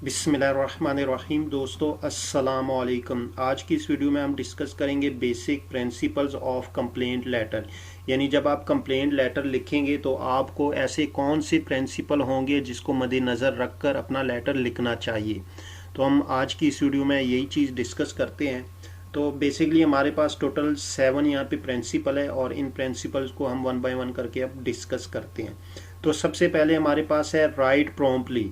बिस्मिल्लाहिर्रहमानिर्रहीम। दोस्तों अस्सलाम वालेकुम। आज की इस वीडियो में हम डिस्कस करेंगे basic principles of complaint letter. यानी जब आप कंप्लेंट लेटर लिखेंगे तो आपको ऐसे कौन से प्रिंसिपल होंगे जिसको मद्देनज़र रखकर अपना लेटर लिखना चाहिए। तो हम आज की इस वीडियो में यही चीज़ डिस्कस करते हैं। तो बेसिकली हमारे पास टोटल 7 यहाँ पे प्रिंसिपल है और इन प्रिंसिपल्स को हम 1 बाय 1 करके अब डिस्कस करते हैं। तो सबसे पहले हमारे पास है राइट प्रॉम्प्टली।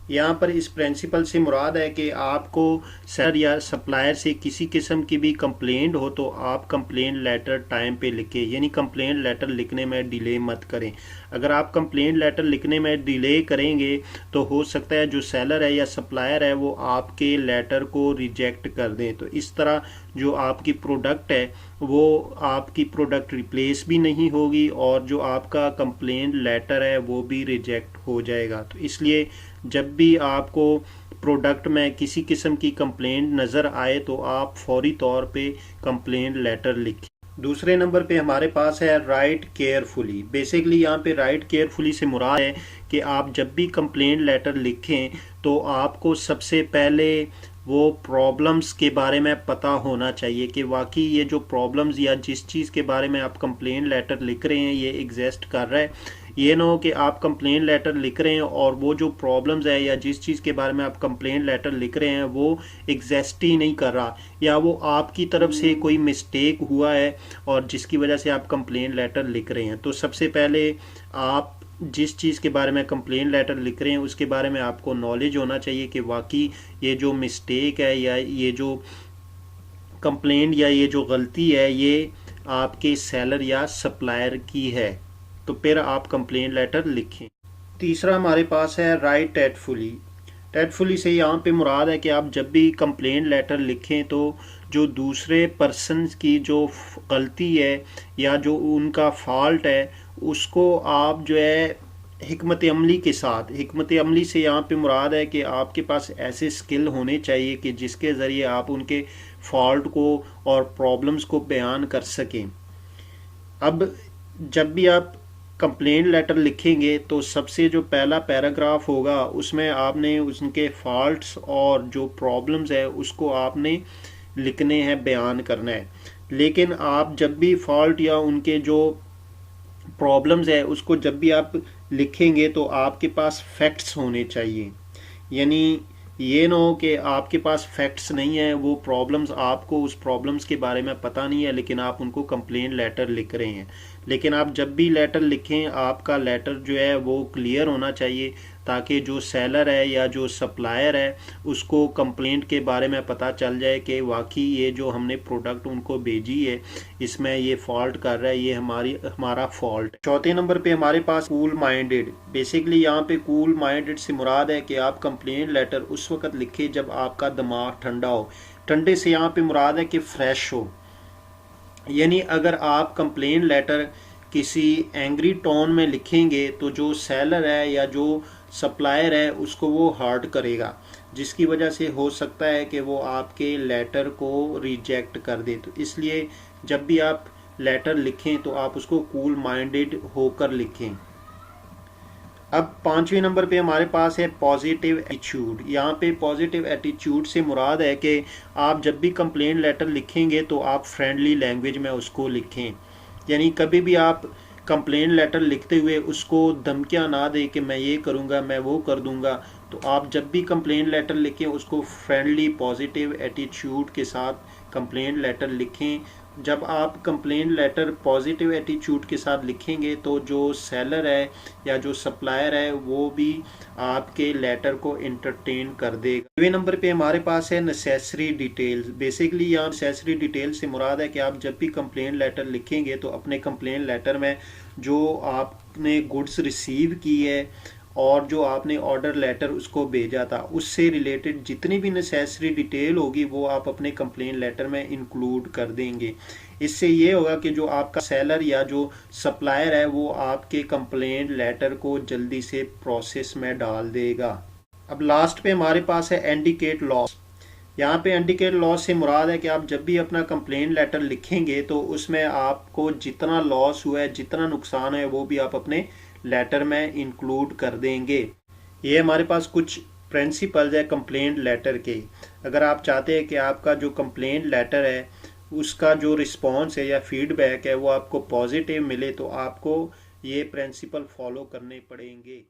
यहाँ पर इस प्रिंसिपल से मुराद है कि आपको सेलर या सप्लायर से किसी किस्म की भी कंप्लेंट हो तो आप कंप्लेंट लेटर टाइम पे लिखें, यानी कंप्लेंट लेटर लिखने में डिले मत करें। अगर आप कंप्लेंट लेटर लिखने में डिले करेंगे तो हो सकता है जो सेलर है या सप्लायर है वो आपके लेटर को रिजेक्ट कर दें। तो इस तरह जो आपकी प्रोडक्ट है वो आपकी प्रोडक्ट रिप्लेस भी नहीं होगी और जो आपका कंप्लेंट लेटर है वो भी रिजेक्ट हो जाएगा। तो इसलिए जब भी आपको प्रोडक्ट में किसी किस्म की कंप्लेंट नज़र आए तो आप फौरी तौर पे कंप्लेंट लेटर लिखें। दूसरे नंबर पे हमारे पास है राइट केयरफुली। बेसिकली यहाँ पे राइट केयरफुली से मुराद है कि आप जब भी कंप्लेंट लेटर लिखें तो आपको सबसे पहले वो प्रॉब्लम्स के बारे में पता होना चाहिए कि वाकई ये जो प्रॉब्लम्स या जिस चीज़ के बारे में आप कंप्लेंट लेटर लिख रहे हैं ये एग्जिस्ट कर रहा है। ये ना हो कि आप कंप्लेंट लेटर लिख रहे हैं और वो जो प्रॉब्लम्स है या जिस चीज़ के बारे में आप कंप्लेंट लेटर लिख रहे हैं वो एग्जिस्ट ही नहीं कर रहा, या वो आपकी तरफ से कोई मिस्टेक हुआ है और जिसकी वजह से आप कंप्लेंट लेटर लिख रहे हैं। तो सबसे पहले आप जिस चीज़ के बारे में कंप्लेंट लेटर लिख रहे हैं उसके बारे में आपको नॉलेज होना चाहिए कि वाकई ये जो मिस्टेक है या ये जो कंप्लेंट या ये जो गलती है ये आपके सेलर या सप्लायर की है, तो फिर आप कंप्लेंट लेटर लिखें। तीसरा हमारे पास है राइट टेटफुली। टेटफुली से यहाँ पे मुराद है कि आप जब भी कंप्लेंट लेटर लिखें तो जो दूसरे पर्सन की जो गलती है या जो उनका फॉल्ट है उसको आप जो है हिकमत अमली के साथ, हिकमत अमली से यहाँ पे मुराद है कि आपके पास ऐसे स्किल होने चाहिए कि जिसके ज़रिए आप उनके फॉल्ट को और प्रॉब्लम्स को बयान कर सकें। अब जब भी आप कंप्लेंट लेटर लिखेंगे तो सबसे जो पहला पैराग्राफ होगा उसमें आपने उनके फॉल्ट्स और जो प्रॉब्लम्स है उसको आपने लिखने हैं, बयान करना है। लेकिन आप जब भी फॉल्ट या उनके जो प्रॉब्लम्स है उसको जब भी आप लिखेंगे तो आपके पास फैक्ट्स होने चाहिए। यानी ये ना हो कि आपके पास फैक्ट्स नहीं है, वो प्रॉब्लम्स, आपको उस प्रॉब्लम्स के बारे में पता नहीं है लेकिन आप उनको कंप्लेंट लेटर लिख रहे हैं। लेकिन आप जब भी लेटर लिखें आपका लेटर जो है वो क्लियर होना चाहिए ताकि जो सेलर है या जो सप्लायर है उसको कंप्लेंट के बारे में पता चल जाए कि वाकई ये जो हमने प्रोडक्ट उनको भेजी है इसमें ये फॉल्ट कर रहा है, ये हमारा फॉल्ट। चौथे नंबर पे हमारे पास कूल माइंडेड। बेसिकली यहाँ पे कूल माइंडेड से मुराद है कि आप कंप्लेंट लेटर उस वक्त लिखें जब आपका दिमाग ठंडा हो। ठंडे से यहाँ पे मुराद है कि फ्रेश हो। यानी अगर आप कंप्लेंट लेटर किसी एंग्री टोन में लिखेंगे तो जो सेलर है या जो सप्लायर है उसको वो हर्ट करेगा, जिसकी वजह से हो सकता है कि वो आपके लेटर को रिजेक्ट कर दे। तो इसलिए जब भी आप लेटर लिखें तो आप उसको कूल माइंडेड होकर लिखें। अब पांचवें नंबर पे हमारे पास है पॉजिटिव एटीट्यूड। यहाँ पे पॉजिटिव एटीट्यूड से मुराद है कि आप जब भी कंप्लेंट लेटर लिखेंगे तो आप फ्रेंडली लैंग्वेज में उसको लिखें। यानी कभी भी आप कंप्लेंट लेटर लिखते हुए उसको धमकियाँ ना दें कि मैं ये करूँगा, मैं वो कर दूँगा। तो आप जब भी कंप्लेंट लेटर लिखें उसको फ्रेंडली पॉजिटिव एटीट्यूड के साथ कंप्लेंट लेटर लिखें। जब आप कंप्लेंट लेटर पॉजिटिव एटीट्यूड के साथ लिखेंगे तो जो सेलर है या जो सप्लायर है वो भी आपके लेटर को एंटरटेन कर देगा। 9वें नंबर पे हमारे पास है नेसेसरी डिटेल्स। बेसिकली यहाँ नेसेसरी डिटेल्स से मुराद है कि आप जब भी कंप्लेंट लेटर लिखेंगे तो अपने कंप्लेंट लेटर में जो आपने गुड्स रिसीव की है और जो आपने ऑर्डर लेटर उसको भेजा था उससे रिलेटेड जितनी भी नेसेसरी डिटेल होगी वो आप अपने कंप्लेंट लेटर में इंक्लूड कर देंगे। इससे ये होगा कि जो आपका सेलर या जो सप्लायर है वो आपके कंप्लेंट लेटर को जल्दी से प्रोसेस में डाल देगा। अब लास्ट पे हमारे पास है इंडिकेट लॉस। यहाँ पे इंडिकेट लॉस से मुराद है कि आप जब भी अपना कंप्लेंट लेटर लिखेंगे तो उसमें आपको जितना लॉस हुआ है, जितना नुकसान है, वो भी आप अपने लेटर में इंक्लूड कर देंगे। ये हमारे पास कुछ प्रिंसिपल्स है कंप्लेंट लेटर के। अगर आप चाहते हैं कि आपका जो कंप्लेंट लेटर है उसका जो रिस्पॉन्स है या फीडबैक है वो आपको पॉजिटिव मिले, तो आपको ये प्रिंसिपल फॉलो करने पड़ेंगे।